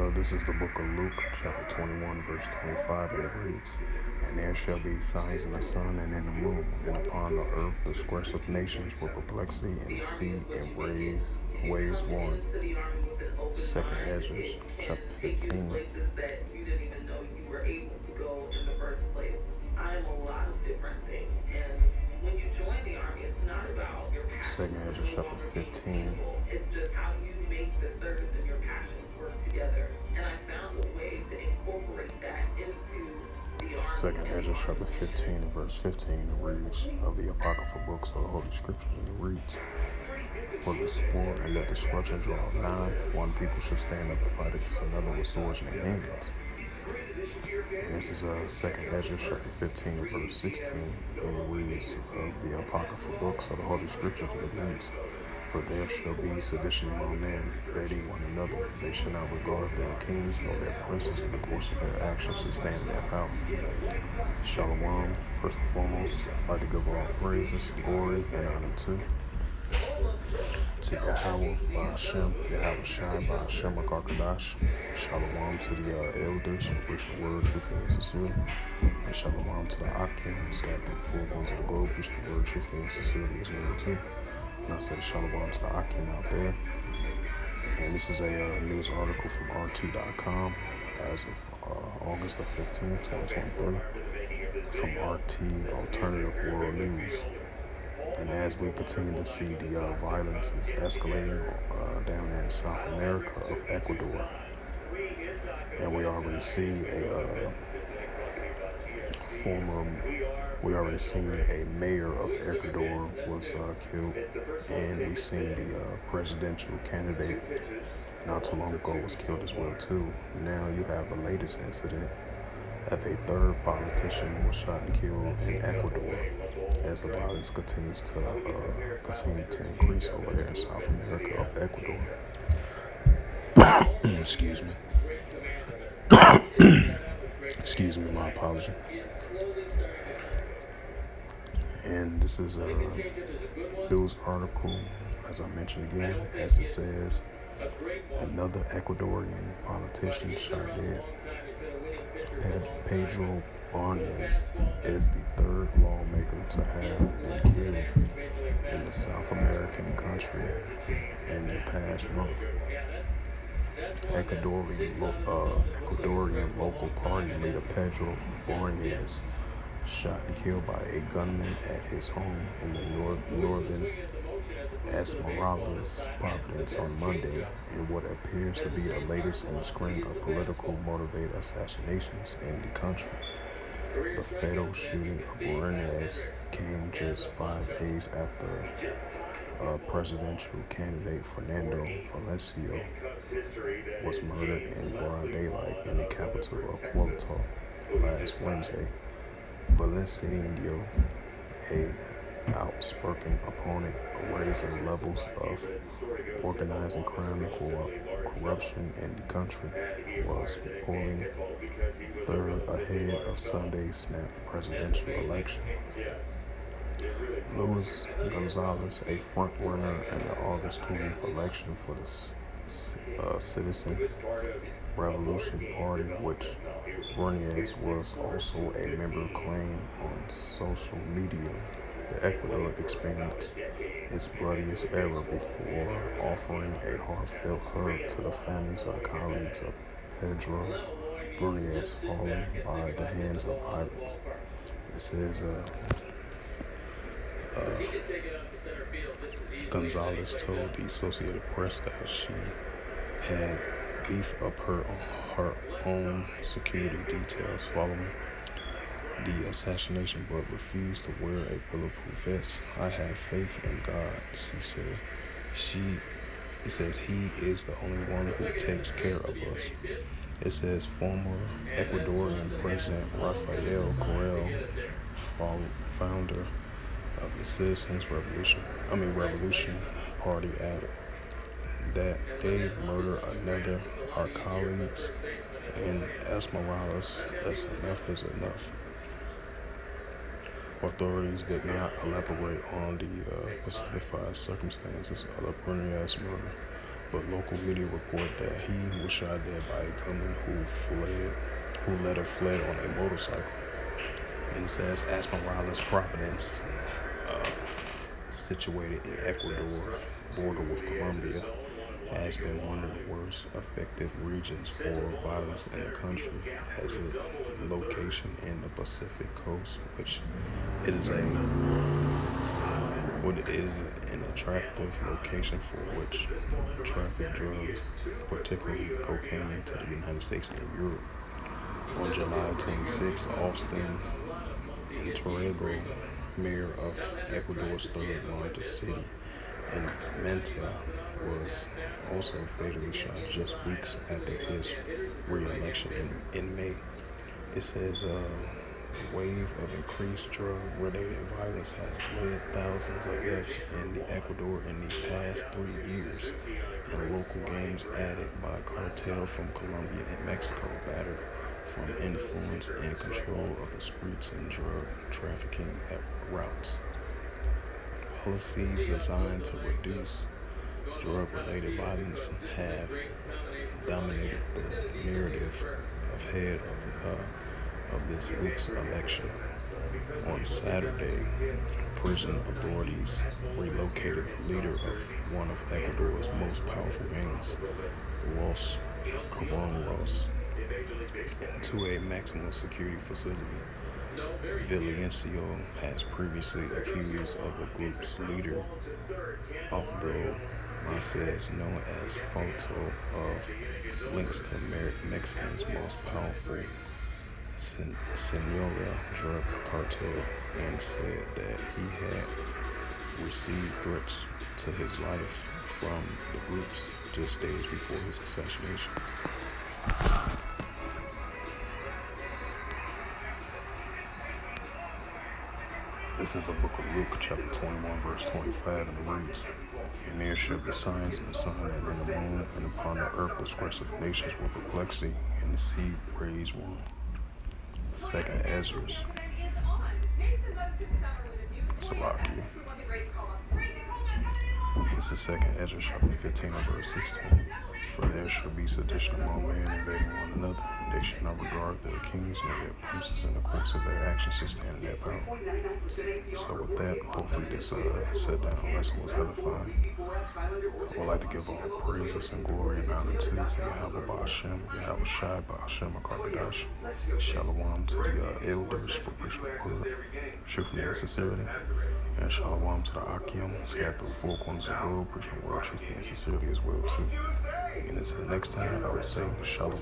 This is the book of Luke, chapter 21, verse 25, and it reads, "And there shall be signs in the sun and in the moon, and upon the earth the disgrace of nations with perplexity, and the sea and waves warring." Second Ezra, chapter 15. Places that you didn't even know you were able to go in the first place. I am a lot of different things. And when you join the army, it's not about your Second passions Ezra, no chapter longer being 15. attainable. It's just how do you make the service and your passions work together. And I found a way to incorporate that into the army Second and the Ezra, chapter army's mission. 15, and verse 15 reads of the apocryphal books of the Holy Scriptures, and it reads, "For the sport and the destruction draw nigh, one people shall stand up and fight against another with swords in their hands." And this is Second Ezra, chapter 15, and verse 16, and it reads of the apocryphal books of the Holy Scriptures, and it reads, "For there shall be sedition among men, hating one another. They shall not regard their kings nor their princes in the course of their actions to stand in their power." Shalom. First and foremost, I'd like to give all praises, glory, and honor to Yahweh, Ba'ashem, Yahweh Shai, Ba'ashem, Akarkadash. Shalom to the elders, which the word truthfully and sincerely. And shalom to the Akim, scattered through the four corners of the globe, which the word truthfully and sincerely as well too. And I say shalom to the Akim out there. And this is a news article from RT.com as of August the 15th, 2023, from RT Alternative World News. And as we continue to see the violence is escalating down there in South America of Ecuador, and former, we already seen a mayor of Ecuador was killed, and we seen the presidential candidate not too long ago was killed as well too. Now you have the latest incident of a third politician was shot and killed in Ecuador as the violence continues to increase over there in South America of Ecuador. Excuse me. Excuse me, my apology. And this is a news article, as I mentioned again, as it says, another Ecuadorian politician shot dead. Pedro Barnes is the third lawmaker to have been killed in the South American country in the past month. Ecuadorian local party leader Pedro Barnes shot and killed by a gunman at his home in the northern Esmeraldas province on Monday in what appears to be the latest in a string of political motivated assassinations in the country. The fatal shooting of Bernays came just 5 days after presidential candidate Fernando Valencia was murdered in broad daylight in the capital of Quito last Wednesday. Valencia, a outspoken opponent of raising levels of organizing crime and corruption in the country, was polling third ahead of Sunday's snap presidential election. Luis Gonzalez, a front-runner in the August 20th election for the Citizen Revolution Party, which Bernays was also a member, claimed on social media that Ecuador experienced its bloodiest era before offering a heartfelt hug to the families of the colleagues of Pedro Bernays fallen by the hands of violence. It says Gonzalez told the Associated Press that she had beefed up her own security details following the assassination, but refused to wear a bulletproof vest. "I have faith in God," she said. It says he is the only one who takes care of us. It says former Ecuadorian President Rafael Correa, founder of the Revolution Party, added that they murder another our colleagues in Esmeraldas as enough is enough. Authorities did not elaborate on the specified circumstances of the Bernays murder, but local media report that he was shot dead by a gunman who later fled on a motorcycle. And it says Esmeralda's Providence, uh, situated in Ecuador, border with Colombia, has been one of the worst affected regions for violence in the country, as its location in the Pacific coast, which it is a what is an attractive location for which traffic drugs, particularly cocaine, to the United States and Europe. On July 26, Austin Torrego, mayor of Ecuador's third largest city, and Manta, was also fatally shot just weeks after his re-election in May. It says the wave of increased drug-related violence has led thousands of deaths in Ecuador in the past 3 years, and local gangs added by cartel from Colombia and Mexico battered from influence and control of the streets and drug trafficking routes. Policies designed to reduce drug-related violence have dominated the narrative ahead of this week's election. On Saturday, prison authorities relocated the leader of one of Ecuador's most powerful gangs, Los Coroneros, into a maximum security facility. Villavicencio has previously accused of the group's leader, although Maces, known as Falto, of links to Mexico's most powerful Sinaloa drug cartel, and said that he had received threats to his life from the groups just days before his assassination. This is the book of Luke, chapter 21, verse 25, and it reads, "And there shall be signs in the sun and in the moon, and upon the earth disgrace of nations with perplexity, and the sea raised one." Second Ezra, Salaki. This is Second Ezra, chapter 15, and verse 16. "For there shall be sedition among men, invading one another. They shall not regard their kings nor their princes in the course of their actions to stand in their power." So with that, hopefully this sit down lesson was edifying. I would like to give all praises and glory and honor to Yahweh Ba'ashem, Yahweh Shai Ba'ashem Akakadash. Shalom to the elders for preaching the word, truthfully and sincerely. And shalom to the Akim, scattered through four corners of the globe, preaching the word truthfully and sincerely as well too. And until next time, I will say shalom.